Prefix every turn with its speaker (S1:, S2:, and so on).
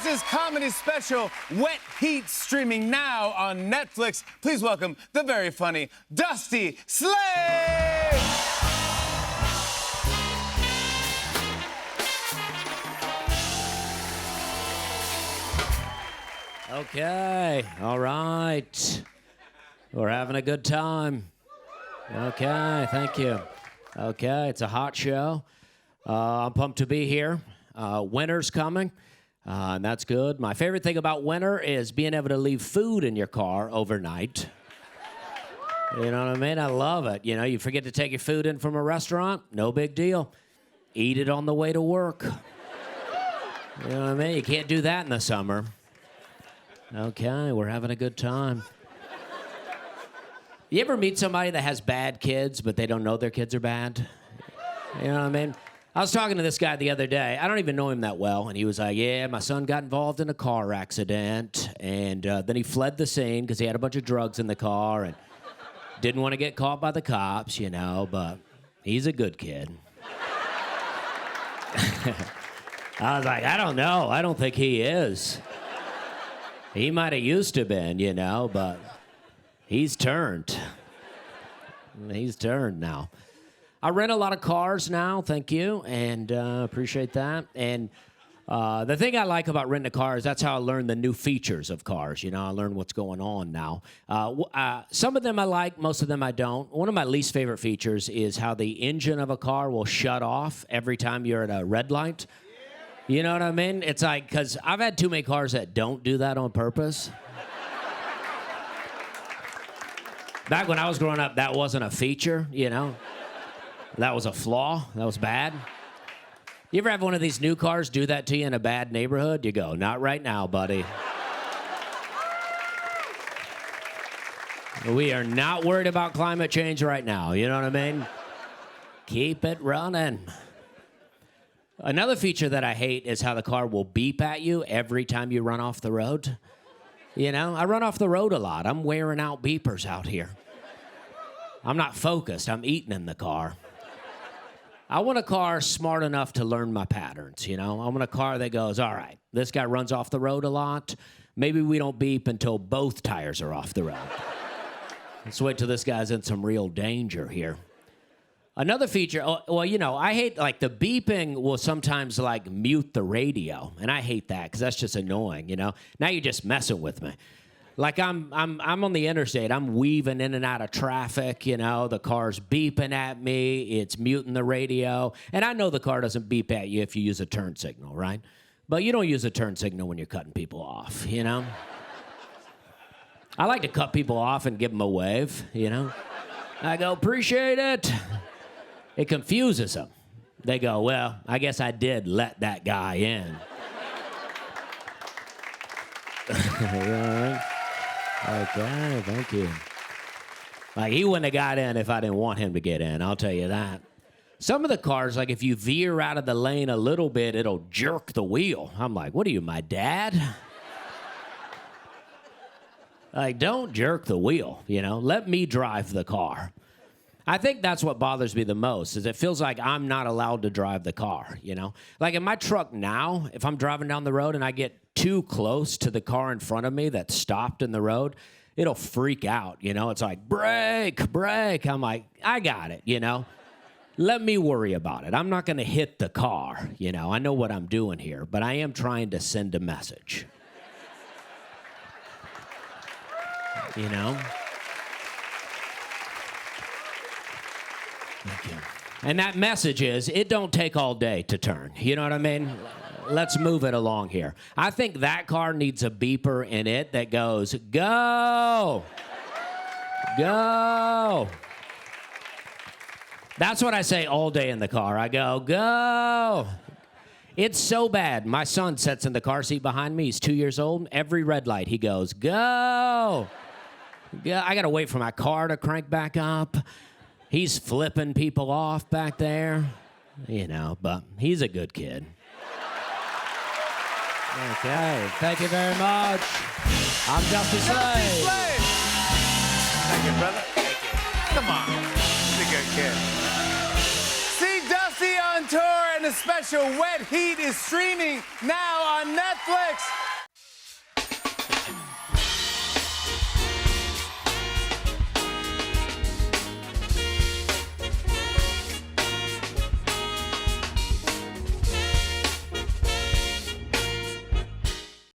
S1: Christmas comedy special, Wet Heat, streaming now on Netflix. Please welcome the very funny Dusty Slade!
S2: Okay, all right. We're having a good time. Okay, thank you. Okay, it's a hot show. I'm pumped to be here. Winter's coming, and that's good. My favorite thing about winter is being able to leave food in your car overnight. You know what I mean? I love it. You know, you forget to take your food in from a restaurant, no big deal. Eat it on the way to work. You know what I mean? You can't do that in the summer. Okay, we're having a good time. You ever meet somebody that has bad kids, but they don't know their kids are bad? You know what I mean? I was talking to this guy the other day. I don't even know him that well. And he was like, yeah, my son got involved in a car accident. And then he fled the scene because he had a bunch of drugs in the car and didn't want to get caught by the cops, you know, but he's a good kid. I was like, I don't know. I don't think he is. He might have used to been, you know, but he's turned. He's turned now. I rent a lot of cars now, thank you, and appreciate that. And the thing I like about renting a car is that's how I learn the new features of cars. You know, I learn what's going on now. Some of them I like, most of them I don't. One of my least favorite features is how the engine of a car will shut off every time you're at a red light. You know what I mean? It's like, because I've had too many cars that don't do that on purpose. Back when I was growing up, that wasn't a feature, you know? That was a flaw. That was bad. You ever have one of these new cars do that to you in a bad neighborhood? You go, not right now, buddy. We are not worried about climate change right now, you know what I mean? Keep it running. Another feature that I hate is how the car will beep at you every time you run off the road. You know, I run off the road a lot. I'm wearing out beepers out here. I'm not focused. I'm eating in the car. I want a car smart enough to learn my patterns, you know? I want a car that goes, all right, this guy runs off the road a lot. Maybe we don't beep until both tires are off the road. Let's wait till this guy's in some real danger here. Another feature, well, you know, I hate, like, the beeping will sometimes, like, mute the radio. And I hate that, because that's just annoying, you know? Now you're just messing with me. Like, I'm on the interstate. I'm weaving in and out of traffic, you know? The car's beeping at me. It's muting the radio. And I know the car doesn't beep at you if you use a turn signal, right? But you don't use a turn signal when you're cutting people off, you know? I like to cut people off and give them a wave, you know? I go, appreciate it. It confuses them. They go, well, I guess I did let that guy in. Okay, thank you. Like, he wouldn't have got in if I didn't want him to get in, I'll tell you that. Some of the cars, like, if you veer out of the lane a little bit, it'll jerk the wheel. I'm like, what are you, my dad? Like, don't jerk the wheel, you know? Let me drive the car. I think that's what bothers me the most, is it feels like I'm not allowed to drive the car, you know? Like in my truck now, if I'm driving down the road and I get too close to the car in front of me that's stopped in the road, it'll freak out, you know? It's like, brake, brake. I'm like, I got it, you know? Let me worry about it. I'm not gonna hit the car, you know? I know what I'm doing here, but I am trying to send a message. You know? Thank you. And that message is, it don't take all day to turn. You know what I mean? Let's move it along here. I think that car needs a beeper in it that goes, go! Go! That's what I say all day in the car. I go, go! It's so bad. My son sits in the car seat behind me. He's 2 years old. Every red light, he goes, go! I gotta wait for my car to crank back up. He's flipping people off back there, you know, but he's a good kid. Okay, thank you very much. I'm Dusty Slade.
S1: Thank you, brother. Thank you. Come on, he's a good kid. See Dusty on tour and Christmas special, Wet Heat, is streaming now on Netflix.